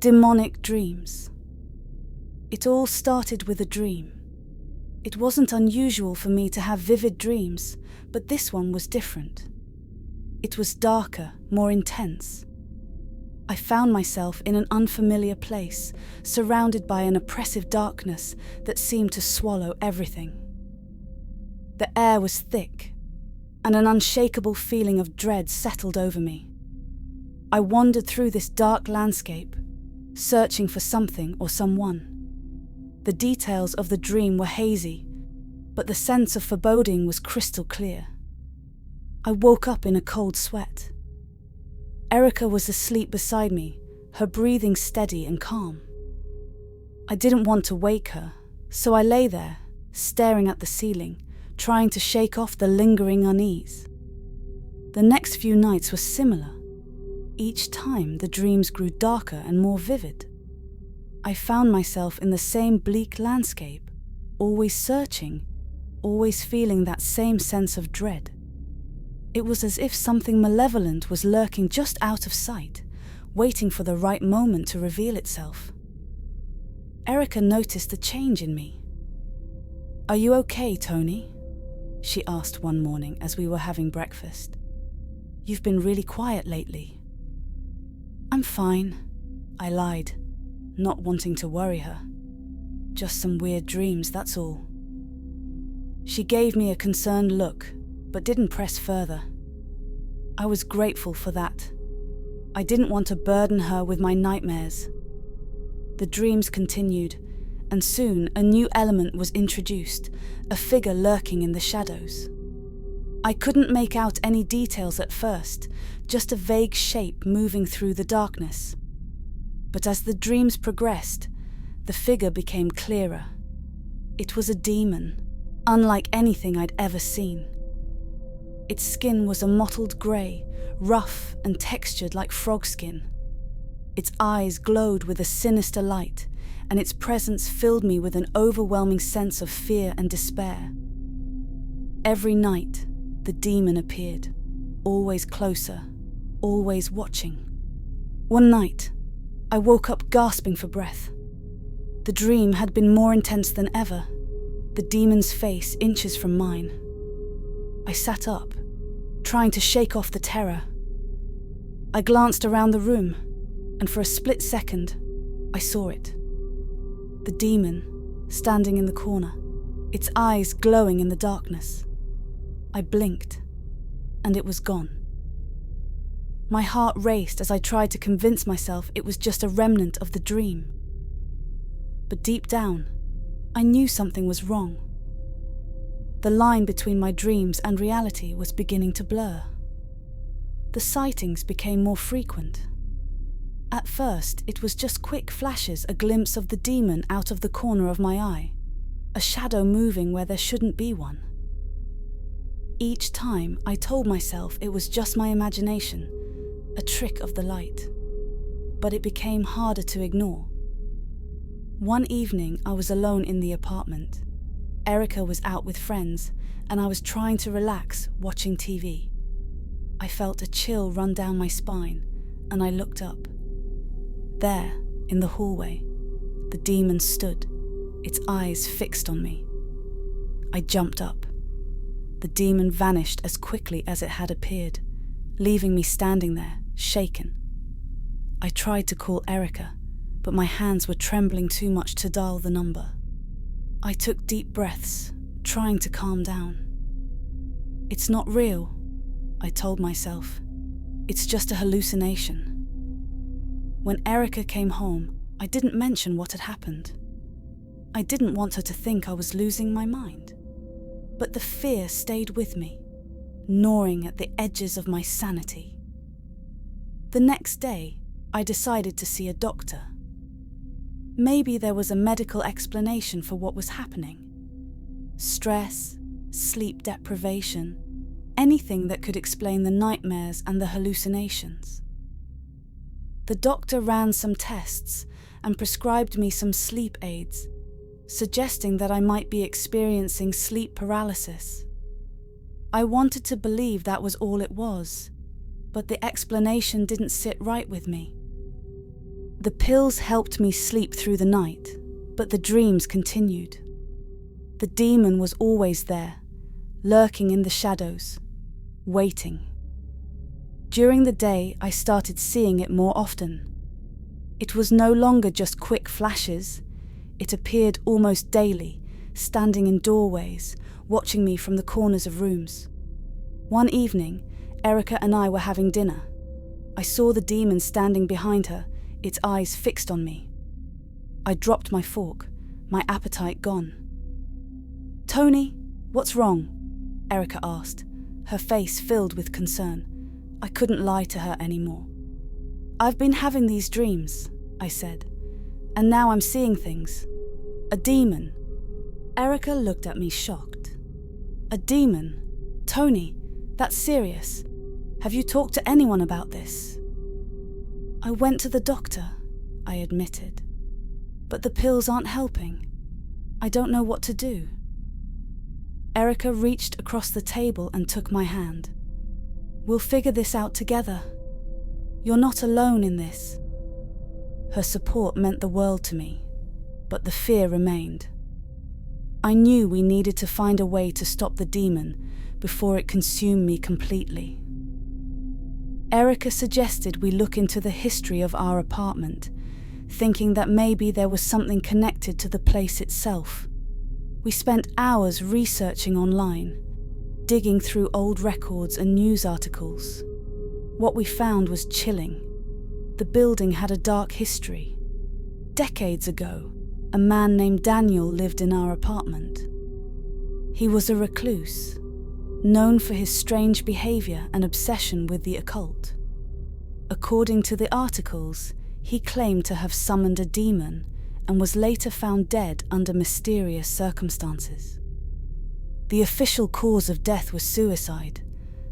Demonic dreams. It all started with a dream. It wasn't unusual for me to have vivid dreams, but this one was different. It was darker, more intense. I found myself in an unfamiliar place, surrounded by an oppressive darkness that seemed to swallow everything. The air was thick, and an unshakable feeling of dread settled over me. I wandered through this dark landscape, searching for something or someone. The details of the dream were hazy, but the sense of foreboding was crystal clear. I woke up in a cold sweat. Erica was asleep beside me, her breathing steady and calm. I didn't want to wake her, so I lay there, staring at the ceiling, trying to shake off the lingering unease. The next few nights were similar. Each time the dreams grew darker and more vivid. I found myself in the same bleak landscape, always searching, always feeling that same sense of dread. It was as if something malevolent was lurking just out of sight, waiting for the right moment to reveal itself. Erica noticed a change in me. "Are you okay, Tony?" she asked one morning as we were having breakfast. "You've been really quiet lately." "I'm fine," I lied, not wanting to worry her. "Just some weird dreams, that's all." She gave me a concerned look, but didn't press further. I was grateful for that. I didn't want to burden her with my nightmares. The dreams continued, and soon a new element was introduced, a figure lurking in the shadows. I couldn't make out any details at first, just a vague shape moving through the darkness. But as the dreams progressed, the figure became clearer. It was a demon, unlike anything I'd ever seen. Its skin was a mottled grey, rough and textured like frog skin. Its eyes glowed with a sinister light, and its presence filled me with an overwhelming sense of fear and despair. Every night, the demon appeared, always closer, always watching. One night, I woke up gasping for breath. The dream had been more intense than ever, the demon's face inches from mine. I sat up, trying to shake off the terror. I glanced around the room, and for a split second, I saw it. The demon, standing in the corner, its eyes glowing in the darkness. I blinked, and it was gone. My heart raced as I tried to convince myself it was just a remnant of the dream. But deep down, I knew something was wrong. The line between my dreams and reality was beginning to blur. The sightings became more frequent. At first, it was just quick flashes, a glimpse of the demon out of the corner of my eye, a shadow moving where there shouldn't be one. Each time, I told myself it was just my imagination, a trick of the light. But it became harder to ignore. One evening, I was alone in the apartment. Erica was out with friends, and I was trying to relax, watching TV. I felt a chill run down my spine, and I looked up. There, in the hallway, the demon stood, its eyes fixed on me. I jumped up. The demon vanished as quickly as it had appeared, leaving me standing there, shaken. I tried to call Erica, but my hands were trembling too much to dial the number. I took deep breaths, trying to calm down. "It's not real," I told myself. "It's just a hallucination." When Erica came home, I didn't mention what had happened. I didn't want her to think I was losing my mind. But the fear stayed with me, gnawing at the edges of my sanity. The next day, I decided to see a doctor. Maybe there was a medical explanation for what was happening. Stress, sleep deprivation, anything that could explain the nightmares and the hallucinations. The doctor ran some tests and prescribed me some sleep aids, suggesting that I might be experiencing sleep paralysis. I wanted to believe that was all it was, but the explanation didn't sit right with me. The pills helped me sleep through the night, but the dreams continued. The demon was always there, lurking in the shadows, waiting. During the day, I started seeing it more often. It was no longer just quick flashes. It appeared almost daily, standing in doorways, watching me from the corners of rooms. One evening, Erica and I were having dinner. I saw the demon standing behind her, its eyes fixed on me. I dropped my fork, my appetite gone. "Tony, what's wrong?" Erica asked, her face filled with concern. I couldn't lie to her anymore. "I've been having these dreams," I said, "and now I'm seeing things. A demon." Erica looked at me shocked. "A demon? Tony, that's serious. Have you talked to anyone about this?" "I went to the doctor," I admitted. "But the pills aren't helping. I don't know what to do." Erica reached across the table and took my hand. "We'll figure this out together. You're not alone in this." Her support meant the world to me, but the fear remained. I knew we needed to find a way to stop the demon before it consumed me completely. Erica suggested we look into the history of our apartment, thinking that maybe there was something connected to the place itself. We spent hours researching online, digging through old records and news articles. What we found was chilling. The building had a dark history. Decades ago, a man named Daniel lived in our apartment. He was a recluse, known for his strange behavior and obsession with the occult. According to the articles, he claimed to have summoned a demon and was later found dead under mysterious circumstances. The official cause of death was suicide,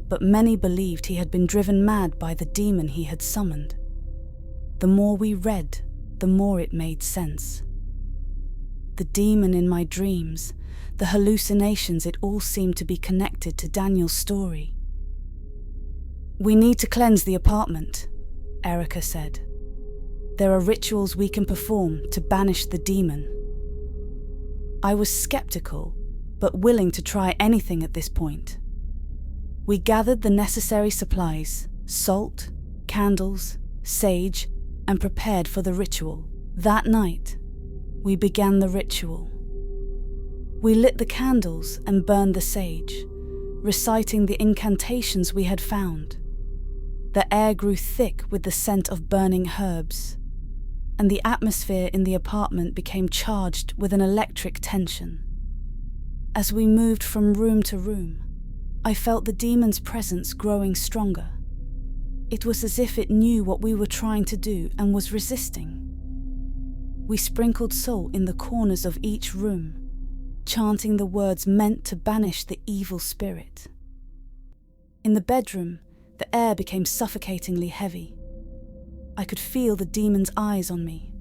but many believed he had been driven mad by the demon he had summoned. The more we read, the more it made sense. The demon in my dreams, the hallucinations, it all seemed to be connected to Daniel's story. "We need to cleanse the apartment," Erica said. "There are rituals we can perform to banish the demon." I was skeptical, but willing to try anything at this point. We gathered the necessary supplies, salt, candles, sage, and prepared for the ritual. That night, we began the ritual. We lit the candles and burned the sage, reciting the incantations we had found. The air grew thick with the scent of burning herbs, and the atmosphere in the apartment became charged with an electric tension. As we moved from room to room, I felt the demon's presence growing stronger. It was as if it knew what we were trying to do and was resisting. We sprinkled salt in the corners of each room, chanting the words meant to banish the evil spirit. In the bedroom, the air became suffocatingly heavy. I could feel the demon's eyes on me,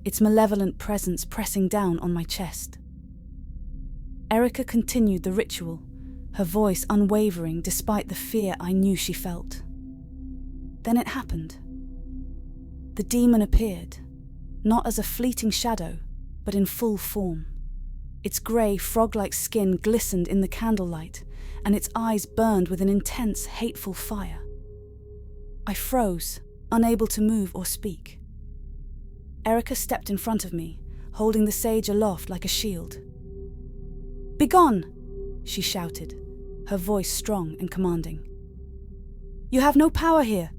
its malevolent presence pressing down on my chest. Erica continued the ritual, her voice unwavering despite the fear I knew she felt. Then it happened. The demon appeared, not as a fleeting shadow, but in full form. Its grey, frog-like skin glistened in the candlelight, and its eyes burned with an intense, hateful fire. I froze, unable to move or speak. Erica stepped in front of me, holding the sage aloft like a shield. "Begone!" she shouted, her voice strong and commanding. "You have no power here!"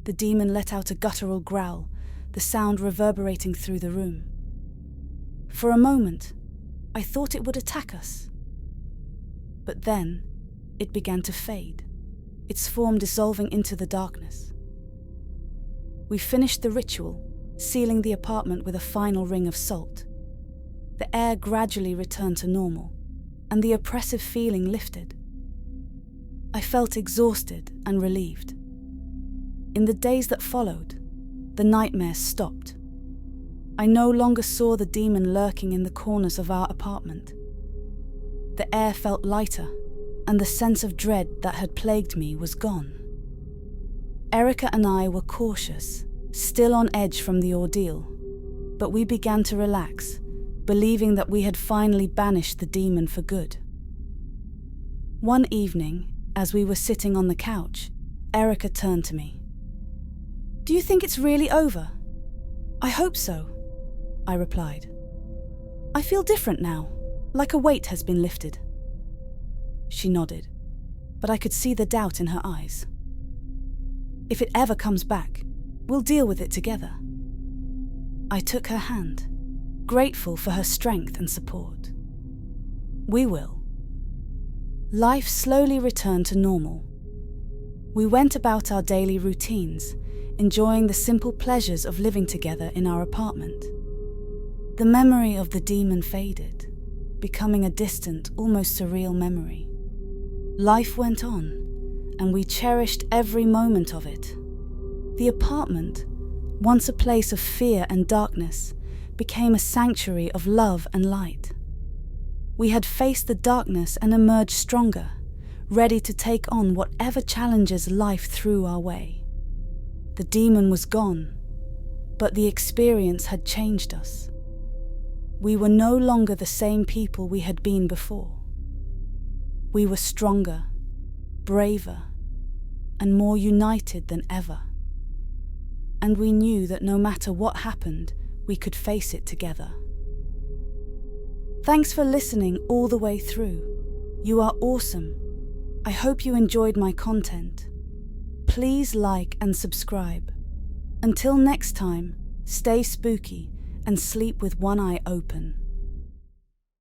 The demon let out a guttural growl, the sound reverberating through the room. For a moment, I thought it would attack us. But then, it began to fade, its form dissolving into the darkness. We finished the ritual, sealing the apartment with a final ring of salt. The air gradually returned to normal, and the oppressive feeling lifted. I felt exhausted and relieved. In the days that followed, the nightmares stopped. I no longer saw the demon lurking in the corners of our apartment. The air felt lighter, and the sense of dread that had plagued me was gone. Erica and I were cautious, still on edge from the ordeal, but we began to relax, believing that we had finally banished the demon for good. One evening, as we were sitting on the couch, Erica turned to me. "Do you think it's really over?" "I hope so," I replied. "I feel different now, like a weight has been lifted." She nodded, but I could see the doubt in her eyes. "If it ever comes back, we'll deal with it together." I took her hand, grateful for her strength and support. "We will." Life slowly returned to normal. We went about our daily routines, enjoying the simple pleasures of living together in our apartment. The memory of the demon faded, becoming a distant, almost surreal memory. Life went on, and we cherished every moment of it. The apartment, once a place of fear and darkness, became a sanctuary of love and light. We had faced the darkness and emerged stronger, ready to take on whatever challenges life threw our way. The demon was gone, but the experience had changed us. We were no longer the same people we had been before. We were stronger, braver, and more united than ever. And we knew that no matter what happened, we could face it together. Thanks for listening all the way through. You are awesome. I hope you enjoyed my content. Please like and subscribe. Until next time, stay spooky and sleep with one eye open.